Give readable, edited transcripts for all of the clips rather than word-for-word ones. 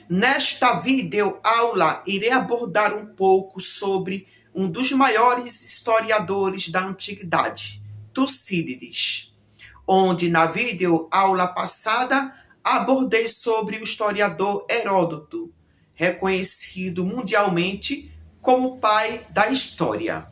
Nesta videoaula, irei abordar um pouco sobre um dos maiores historiadores da antiguidade, Tucídides, onde na videoaula passada abordei sobre o historiador Heródoto, reconhecido mundialmente como pai da história.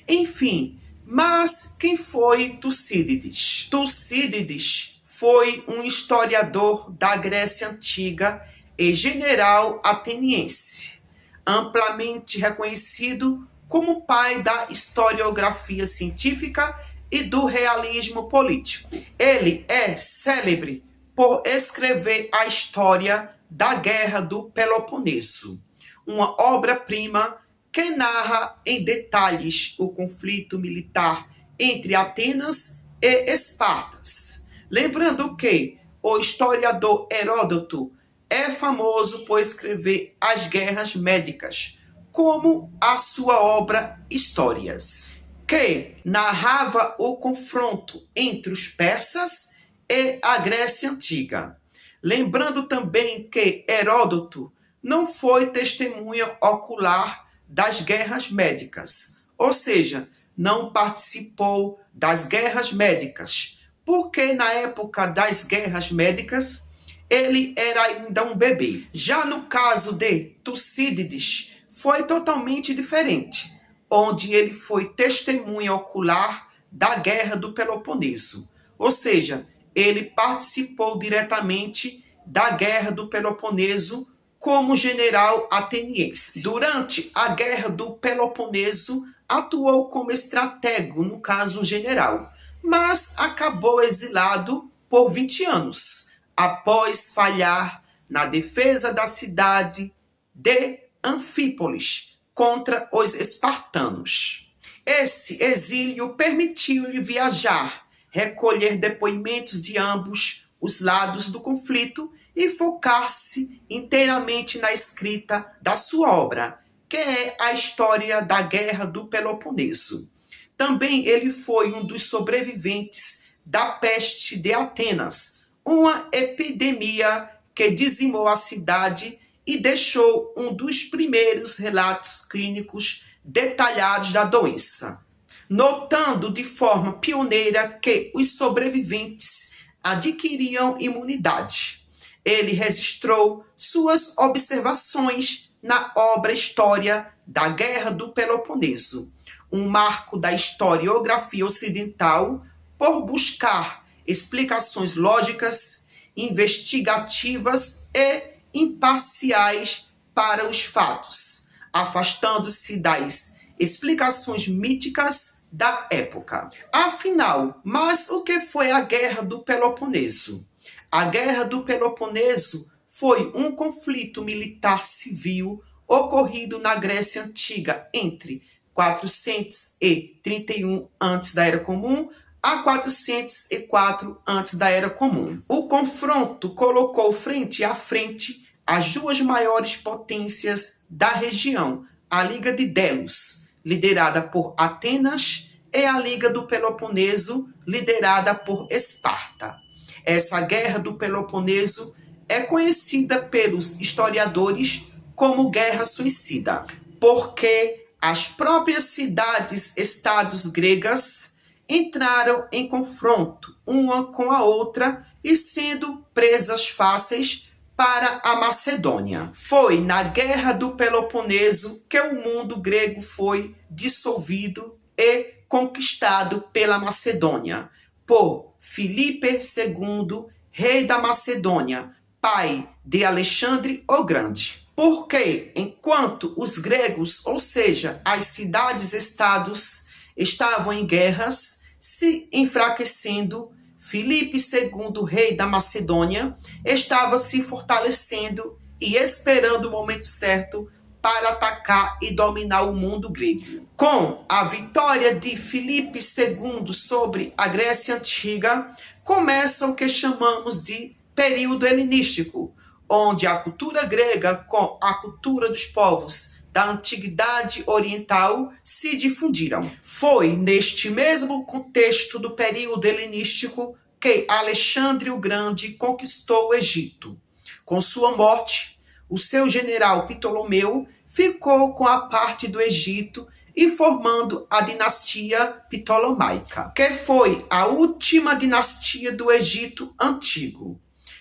Enfim, mas quem foi Tucídides? Tucídides foi um historiador da Grécia Antiga e general ateniense, amplamente reconhecido como pai da historiografia científica e do realismo político. Ele é célebre por escrever a história da Guerra do Peloponeso, uma obra-prima que narra em detalhes o conflito militar entre Atenas e Espartas. Lembrando que o historiador Heródoto é famoso por escrever as guerras médicas, como a sua obra Histórias, que narrava o confronto entre os persas e a Grécia Antiga. Lembrando também que Heródoto não foi testemunha ocular das guerras médicas, ou seja, não participou das guerras médicas, porque na época das guerras médicas ele era ainda um bebê. Já no caso de Tucídides, foi totalmente diferente, onde ele foi testemunha ocular da Guerra do Peloponeso, ou seja, ele participou diretamente da Guerra do Peloponeso como general ateniense. Durante a Guerra do Peloponeso, atuou como estratego, no caso general, mas acabou exilado por 20 anos, após falhar na defesa da cidade de Anfípolis contra os espartanos. Esse exílio permitiu-lhe viajar, recolher depoimentos de ambos os lados do conflito e focar-se inteiramente na escrita da sua obra, que é a história da Guerra do Peloponeso. Também ele foi um dos sobreviventes da peste de Atenas, uma epidemia que dizimou a cidade e deixou um dos primeiros relatos clínicos detalhados da doença, notando de forma pioneira que os sobreviventes adquiriam imunidade. Ele registrou suas observações na obra História da Guerra do Peloponeso, um marco da historiografia ocidental por buscar explicações lógicas, investigativas e imparciais para os fatos, afastando-se das explicações míticas da época. Afinal, mas o que foi a Guerra do Peloponeso? A Guerra do Peloponeso foi um conflito militar civil ocorrido na Grécia Antiga entre 431 a.C. da Era Comum a 404 a.C. da Era Comum. O confronto colocou frente a frente as duas maiores potências da região, a Liga de Delos, liderada por Atenas, e a Liga do Peloponeso, liderada por Esparta. Essa Guerra do Peloponeso é conhecida pelos historiadores como Guerra Suicida, porque as próprias cidades-estados gregas entraram em confronto uma com a outra e sendo presas fáceis para a Macedônia. Foi na Guerra do Peloponeso que o mundo grego foi dissolvido e conquistado pela Macedônia, por Filipe II, rei da Macedônia, pai de Alexandre o Grande. Porque, enquanto os gregos, ou seja, as cidades-estados, estavam em guerras, se enfraquecendo, Filipe II, rei da Macedônia, estava se fortalecendo e esperando o momento certo para atacar e dominar o mundo grego. Com a vitória de Filipe II sobre a Grécia Antiga, começa o que chamamos de período helenístico, onde a cultura grega com a cultura dos povos da antiguidade oriental se difundiram. Foi neste mesmo contexto do período helenístico que Alexandre o Grande conquistou o Egito. Com sua morte, o seu general Ptolomeu ficou com a parte do Egito e formando a dinastia ptolomaica, que foi a última dinastia do Egito Antigo.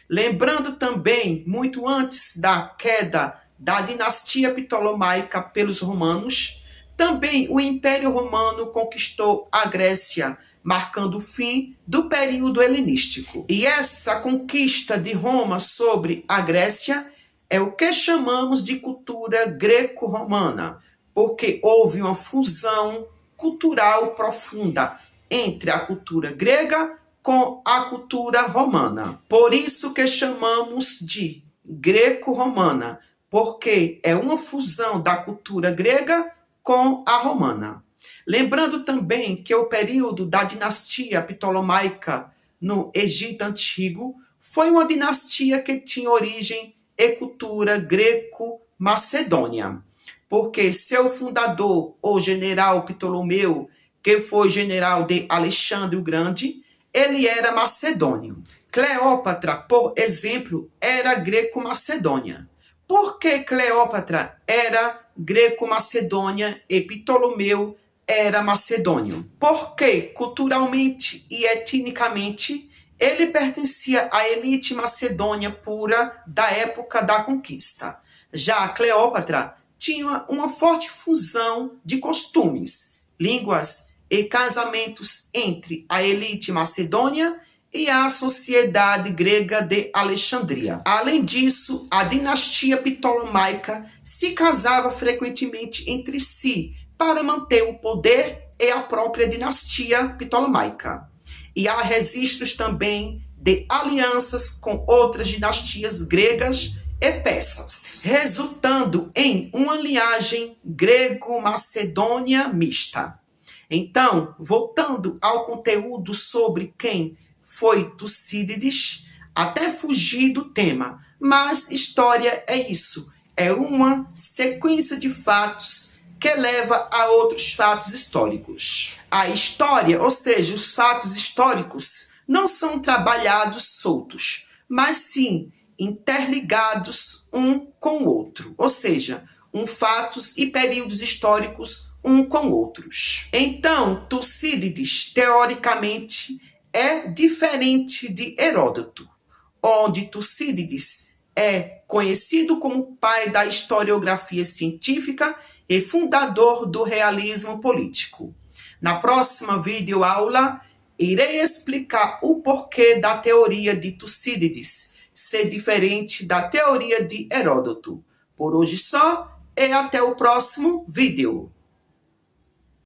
Lembrando também, muito antes da queda da dinastia ptolomaica pelos romanos, também o Império Romano conquistou a Grécia, marcando o fim do período helenístico. E essa conquista de Roma sobre a Grécia é o que chamamos de cultura greco-romana, porque houve uma fusão cultural profunda entre a cultura grega com a cultura romana. Por isso que chamamos de greco-romana, porque é uma fusão da cultura grega com a romana. Lembrando também que o período da dinastia ptolomaica no Egito Antigo foi uma dinastia que tinha origem e cultura greco-macedônia, porque seu fundador, o general Ptolomeu, que foi general de Alexandre o Grande, ele era macedônio. Cleópatra, por exemplo, era greco-macedônia. Por que Cleópatra era greco-macedônia e Ptolomeu era macedônio? Porque culturalmente e etnicamente ele pertencia à elite macedônia pura da época da conquista. Já Cleópatra tinha uma forte fusão de costumes, línguas e casamentos entre a elite macedônia e a sociedade grega de Alexandria. Além disso, a dinastia ptolomaica se casava frequentemente entre si para manter o poder e a própria dinastia ptolomaica. E há registros também de alianças com outras dinastias gregas e persas, resultando em uma linhagem grego-macedônia mista. Então, voltando ao conteúdo sobre quem foi Tucídides, até fugir do tema, mas história é isso, é uma sequência de fatos que leva a outros fatos históricos. A história, ou seja, os fatos históricos, não são trabalhados soltos, mas sim interligados um com o outro, ou seja, fatos e períodos históricos um com outros. Então, Tucídides, teoricamente, é diferente de Heródoto, onde Tucídides é conhecido como pai da historiografia científica e fundador do realismo político. Na próxima videoaula, irei explicar o porquê da teoria de Tucídides ser diferente da teoria de Heródoto. Por hoje só, e até o próximo vídeo.